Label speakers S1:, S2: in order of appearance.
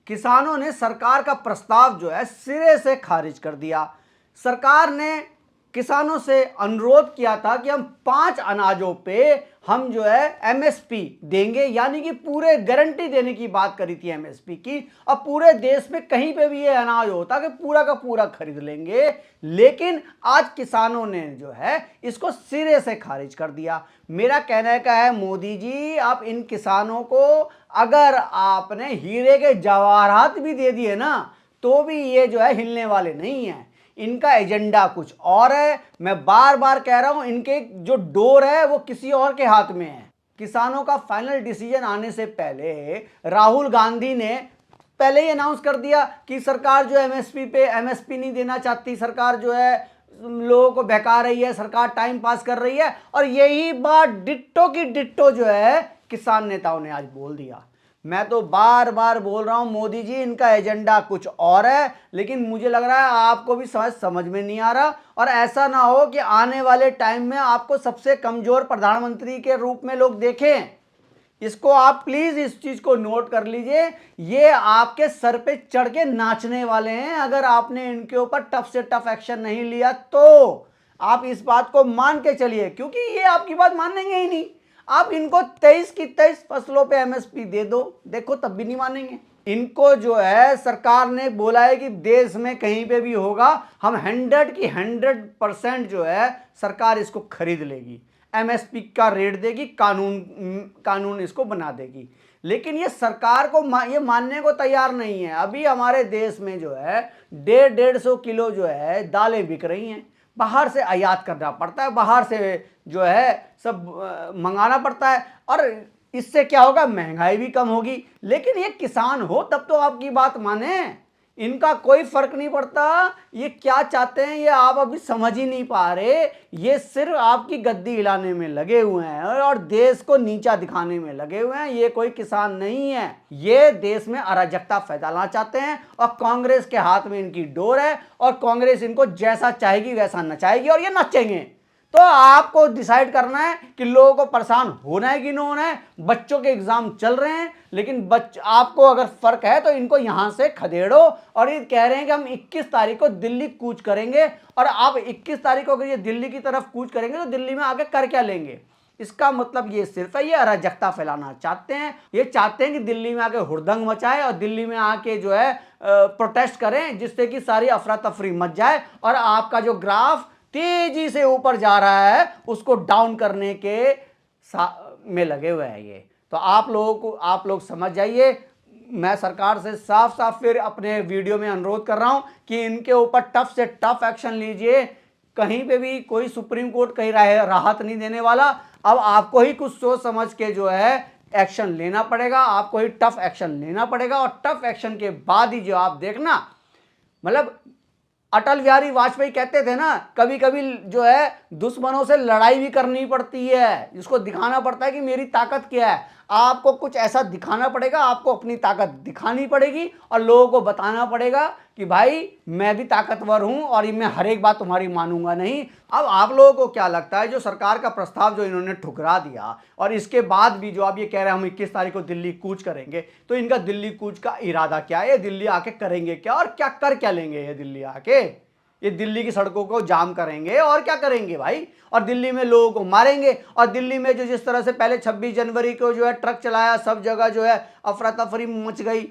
S1: किसानों ने सरकार का प्रस्ताव जो है सिरे से खारिज कर दिया। सरकार ने किसानों से अनुरोध किया था कि हम 5 अनाजों पे हम जो है एमएसपी देंगे, यानी कि पूरे गारंटी देने की बात करी थी एमएसपी की। अब पूरे देश में कहीं पे भी ये अनाज होता कि पूरा का पूरा खरीद लेंगे, लेकिन आज किसानों ने जो है इसको सिरे से खारिज कर दिया। मेरा कहने का है मोदी जी, आप इन किसानों को अगर आपने हीरे के जवाहरात भी दे दिए ना तो भी ये जो है हिलने वाले नहीं है। इनका एजेंडा कुछ और है। मैं बार बार कह रहा हूं, इनके जो डोर है वो किसी और के हाथ में है। किसानों का फाइनल डिसीजन आने से पहले राहुल गांधी ने पहले ही अनाउंस कर दिया कि सरकार जो एमएसपी पे एमएसपी नहीं देना चाहती, सरकार जो है लोगों को बहका रही है, सरकार टाइम पास कर रही है। और यही बात डिट्टो की डिट्टो जो है किसान नेताओं ने आज बोल दिया। मैं तो बार बार बोल रहा हूं मोदी जी, इनका एजेंडा कुछ और है, लेकिन मुझे लग रहा है आपको भी समझ में नहीं आ रहा। और ऐसा ना हो कि आने वाले टाइम में आपको सबसे कमजोर प्रधानमंत्री के रूप में लोग देखें। इसको आप प्लीज इस चीज को नोट कर लीजिए, ये आपके सर पे चढ़ के नाचने वाले हैं अगर आपने इनके ऊपर टफ से टफ एक्शन नहीं लिया तो। आप इस बात को मान के चलिए, क्योंकि ये आपकी बात मानेंगे ही नहीं। आप इनको 23 की 23 फसलों पे एमएसपी दे दो, देखो तब भी नहीं मानेंगे। इनको जो है सरकार ने बोला है कि देश में कहीं पे भी होगा हम 100 की 100% जो है सरकार इसको खरीद लेगी, एमएसपी का रेट देगी, कानून इसको बना देगी। लेकिन ये सरकार को ये मानने को तैयार नहीं है। अभी हमारे देश में जो है 150 किलो जो है दालें बिक रही हैं, बाहर से आयात करना पड़ता है, बाहर से जो है सब मंगाना पड़ता है। और इससे क्या होगा, महंगाई भी कम होगी। लेकिन ये किसान हो तब तो आपकी बात माने, इनका कोई फर्क नहीं पड़ता ये क्या चाहते हैं, ये आप अभी समझ ही नहीं पा रहे। ये सिर्फ आपकी गद्दी हिलाने में लगे हुए हैं और देश को नीचा दिखाने में लगे हुए हैं। ये कोई किसान नहीं है, ये देश में अराजकता फैलाना चाहते हैं और कांग्रेस के हाथ में इनकी डोर है और कांग्रेस इनको जैसा चाहेगी वैसा नचाएगी और ये नचेंगे। तो आपको डिसाइड करना है कि लोगों को परेशान होना है कि नहीं होना है। बच्चों के एग्जाम चल रहे हैं, लेकिन आपको अगर फर्क है तो इनको यहां से खदेड़ो। और ये कह रहे हैं कि हम 21 तारीख को दिल्ली कूच करेंगे, और आप 21 तारीख को अगर ये दिल्ली की तरफ कूच करेंगे तो दिल्ली में आके कर क्या लेंगे? इसका मतलब ये सिर्फ है, ये अराजकता फैलाना चाहते हैं। ये चाहते हैं कि दिल्ली में आके हुड़दंग मचाए और दिल्ली में आके जो है प्रोटेस्ट करें, जिससे कि सारी अफरा तफरी मच जाए और आपका जो ग्राफ तेजी से ऊपर जा रहा है उसको डाउन करने के में लगे हुए हैं ये। तो आप लोग समझ जाइए। मैं सरकार से साफ साफ फिर अपने वीडियो में अनुरोध कर रहा हूं कि इनके ऊपर टफ से टफ एक्शन लीजिए। कहीं पे भी कोई सुप्रीम कोर्ट कहीं राहत नहीं देने वाला। अब आपको ही कुछ सोच समझ के जो है एक्शन लेना पड़ेगा, आपको ही टफ एक्शन लेना पड़ेगा। और टफ एक्शन के बाद ही जो आप देखना, मतलब अटल बिहारी वाजपेयी कहते थे ना, कभी कभी जो है दुश्मनों से लड़ाई भी करनी पड़ती है, जिसको दिखाना पड़ता है कि मेरी ताकत क्या है। आपको कुछ ऐसा दिखाना पड़ेगा, आपको अपनी ताकत दिखानी पड़ेगी और लोगों को बताना पड़ेगा कि भाई मैं भी ताकतवर हूं और मैं हर एक बात तुम्हारी मानूंगा नहीं। अब आप लोगों को क्या लगता है, जो सरकार का प्रस्ताव जो इन्होंने ठुकरा दिया और इसके बाद भी जो आप ये कह रहे हैं हम 21 तारीख को दिल्ली कूच करेंगे, तो इनका दिल्ली कूच का इरादा क्या है? ये दिल्ली आके करेंगे क्या और क्या कर क्या लेंगे? ये दिल्ली आके ये दिल्ली की सड़कों को जाम करेंगे और क्या करेंगे भाई? और दिल्ली में लोगों को मारेंगे। और दिल्ली में जो जिस तरह से पहले 26 जनवरी को जो है ट्रक चलाया, सब जगह जो है अफरा तफरी मच गई,